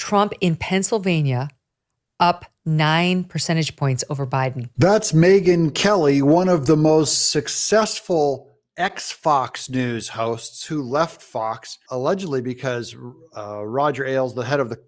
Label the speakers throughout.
Speaker 1: Trump in Pennsylvania up 9 percentage points over Biden.
Speaker 2: That's Megyn Kelly, one of the most successful ex-Fox News hosts who left Fox, allegedly because Roger Ailes, the head of the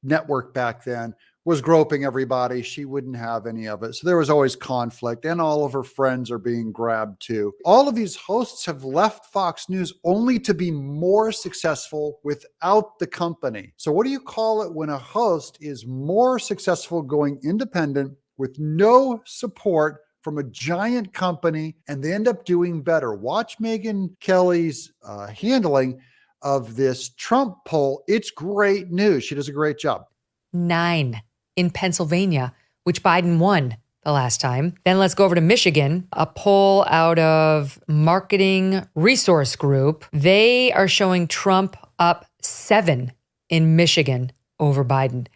Speaker 2: network back then, was groping everybody. She wouldn't have any of it. So there was always conflict, and all of her friends are being grabbed too. All of these hosts have left Fox News only to be more successful without the company. So what do you call it when a host is more successful going independent with no support from a giant company, and they end up doing better? Watch Megyn Kelly's handling of this Trump poll. It's great news. She does a great job.
Speaker 1: 9 in Pennsylvania, which Biden won the last time. Then let's go over to Michigan, a poll out of Marketing Resource Group. They are showing Trump up 7 in Michigan over Biden.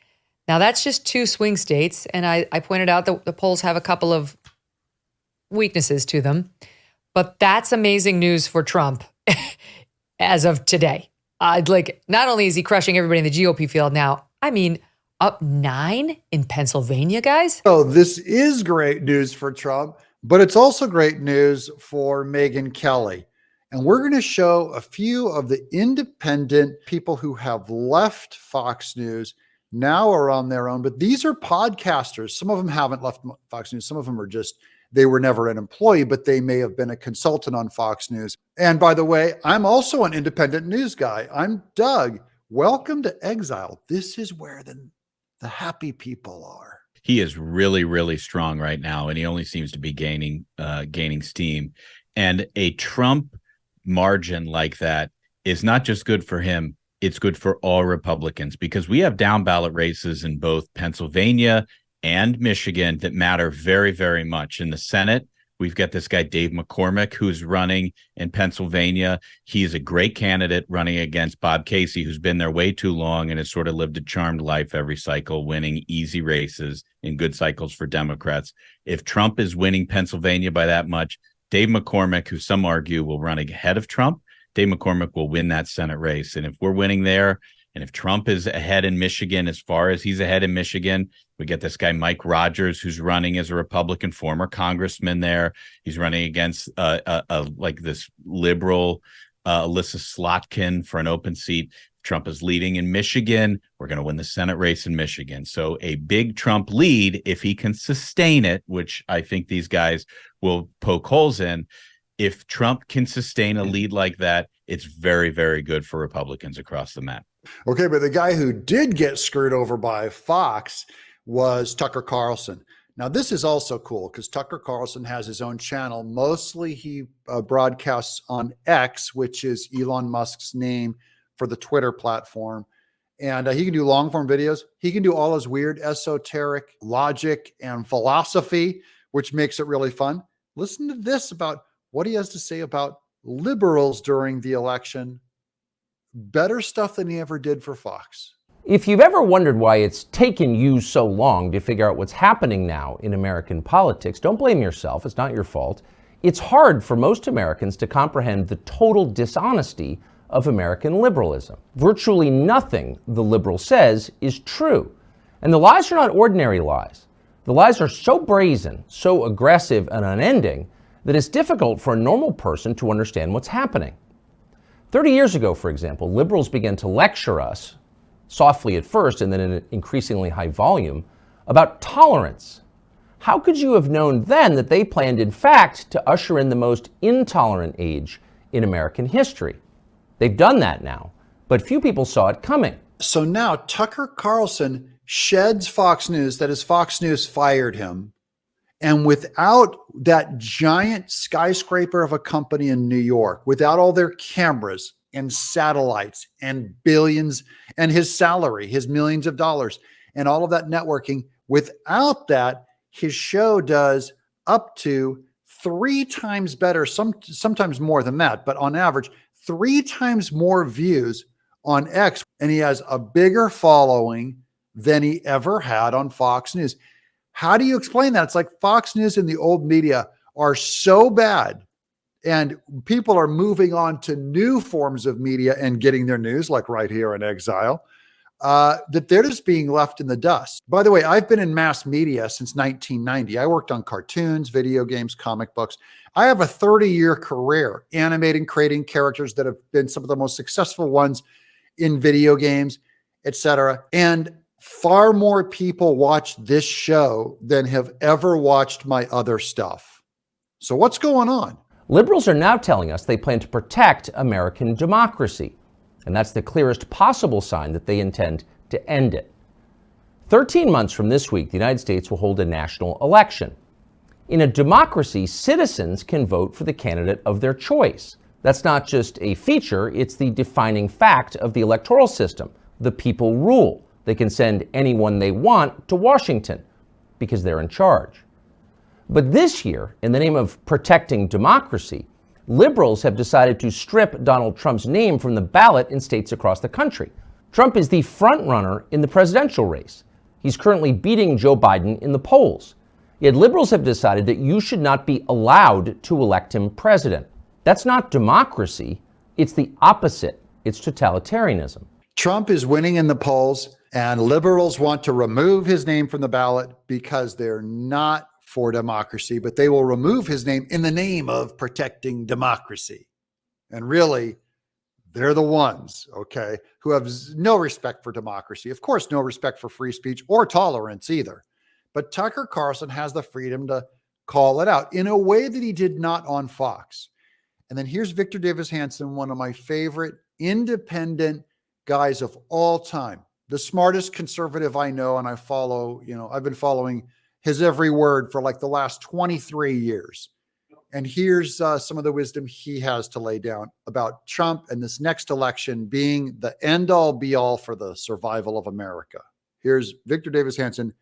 Speaker 1: Now, that's just 2 swing states, and I pointed out that the polls have a couple of weaknesses to them, but that's amazing news for Trump as of today. Not only is he crushing everybody in the GOP field now, I mean, up 9 in Pennsylvania, guys.
Speaker 2: So this is great news for Trump, but it's also great news for Megyn Kelly. And we're going to show a few of the independent people who have left Fox News, now are on their own, but these are podcasters. Some of them haven't left Fox News. Some of them are just, they were never an employee, but they may have been a consultant on Fox News. And by the way, I'm also an independent news guy. I'm Doug. Welcome to Exile. This is where the happy people are.
Speaker 3: He is really, really strong right now, and he only seems to be gaining steam. And a Trump margin like that is not just good for him, it's good for all Republicans, because we have down ballot races in both Pennsylvania and Michigan that matter very, very much. In the Senate, we've got this guy, Dave McCormick, who's running in Pennsylvania. He is a great candidate running against Bob Casey, who's been there way too long and has sort of lived a charmed life every cycle, winning easy races in good cycles for Democrats. If Trump is winning Pennsylvania by that much, Dave McCormick, who some argue will run ahead of Trump, Dave McCormick will win that Senate race. And if we're winning there, and if Trump is ahead in Michigan, as far as he's ahead in Michigan, we get this guy, Mike Rogers, who's running as a Republican, former congressman there. He's running against like this liberal Alyssa Slotkin for an open seat. Trump is leading in Michigan. We're going to win the Senate race in Michigan. So a big Trump lead, if he can sustain it, which I think these guys will poke holes in. If Trump can sustain a lead like that, it's very, very good for Republicans across the map.
Speaker 2: Okay, but the guy who did get screwed over by Fox was Tucker Carlson. Now, this is also cool because Tucker Carlson has his own channel. Mostly he broadcasts on X, which is Elon Musk's name for the Twitter platform. And he can do long form videos. He can do all his weird esoteric logic and philosophy, which makes it really fun. Listen to this about what he has to say about liberals during the election. Better stuff than he ever did for Fox.
Speaker 4: If you've ever wondered why it's taken you so long to figure out what's happening now in American politics, don't blame yourself. It's not your fault. It's hard for most Americans to comprehend the total dishonesty of American liberalism. Virtually nothing the liberal says is true. And the lies are not ordinary lies. The lies are so brazen, so aggressive and unending that it's difficult for a normal person to understand what's happening. 30 years ago, for example, liberals began to lecture us, softly at first and then in an increasingly high volume, about tolerance. How could you have known then that they planned, in fact, to usher in the most intolerant age in American history? They've done that now, but few people saw it coming.
Speaker 2: So now Tucker Carlson sheds Fox News, that is, Fox News fired him. And without that giant skyscraper of a company in New York, without all their cameras and satellites and billions and his salary, his millions of dollars and all of that networking, without that, his show does up to 3 times better, sometimes more than that, but on average, 3 times more views on X. And he has a bigger following than he ever had on Fox News. How do you explain that? It's like Fox News and the old media are so bad and people are moving on to new forms of media and getting their news, like right here in Exile. that they're just being left in the dust. By the way, I've been in mass media since 1990. I worked on cartoons, video games, comic books. I have a 30-year career animating, creating characters that have been some of the most successful ones in video games, etc. And far more people watch this show than have ever watched my other stuff. So what's going on?
Speaker 4: Liberals are now telling us they plan to protect American democracy. And that's the clearest possible sign that they intend to end it. 13 months from this week, the United States will hold a national election. In a democracy, citizens can vote for the candidate of their choice. That's not just a feature, it's the defining fact of the electoral system. The people rule. They can send anyone they want to Washington because they're in charge. But this year, in the name of protecting democracy, liberals have decided to strip Donald Trump's name from the ballot in states across the country. Trump is the front runner in the presidential race. He's currently beating Joe Biden in the polls. Yet liberals have decided that you should not be allowed to elect him president. That's not democracy. It's the opposite. It's totalitarianism.
Speaker 2: Trump is winning in the polls, and liberals want to remove his name from the ballot because they're not for democracy, but they will remove his name in the name of protecting democracy. And really, they're the ones, okay, who have no respect for democracy. Of course, no respect for free speech or tolerance either. But Tucker Carlson has the freedom to call it out in a way that he did not on Fox. And then here's Victor Davis Hansen, one of my favorite independent guys of all time, the smartest conservative I know. And I follow, I've been following his every word for like the last 23 years. And here's some of the wisdom he has to lay down about Trump and this next election being the end all be all for the survival of America. Here's Victor Davis Hansen,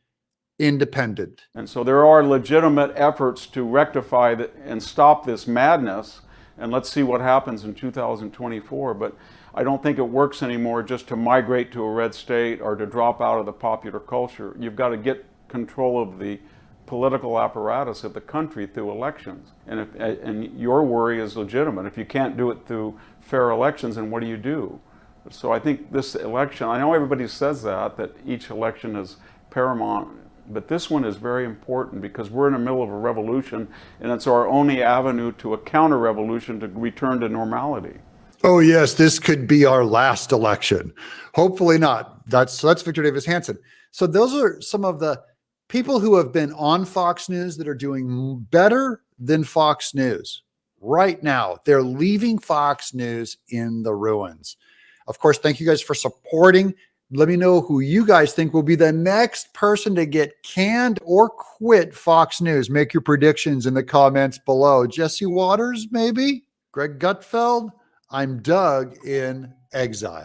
Speaker 2: independent.
Speaker 5: And so there are legitimate efforts to rectify and stop this madness. And let's see what happens in 2024. But I don't think it works anymore just to migrate to a red state or to drop out of the popular culture. You've got to get control of the political apparatus of the country through elections. And your worry is legitimate. If you can't do it through fair elections, then what do you do? So I think this election, I know everybody says that each election is paramount, but this one is very important because we're in the middle of a revolution, and it's our only avenue to a counter-revolution to return to normality.
Speaker 2: Oh yes, this could be our last election. Hopefully not. That's Victor Davis Hansen. So those are some of the people who have been on Fox News that are doing better than Fox News right now. They're leaving Fox News in the ruins. Of course, thank you guys for supporting. Let me know who you guys think will be the next person to get canned or quit Fox News. Make your predictions in the comments below. Jesse Waters, maybe? Greg Gutfeld? I'm Doug in Exile.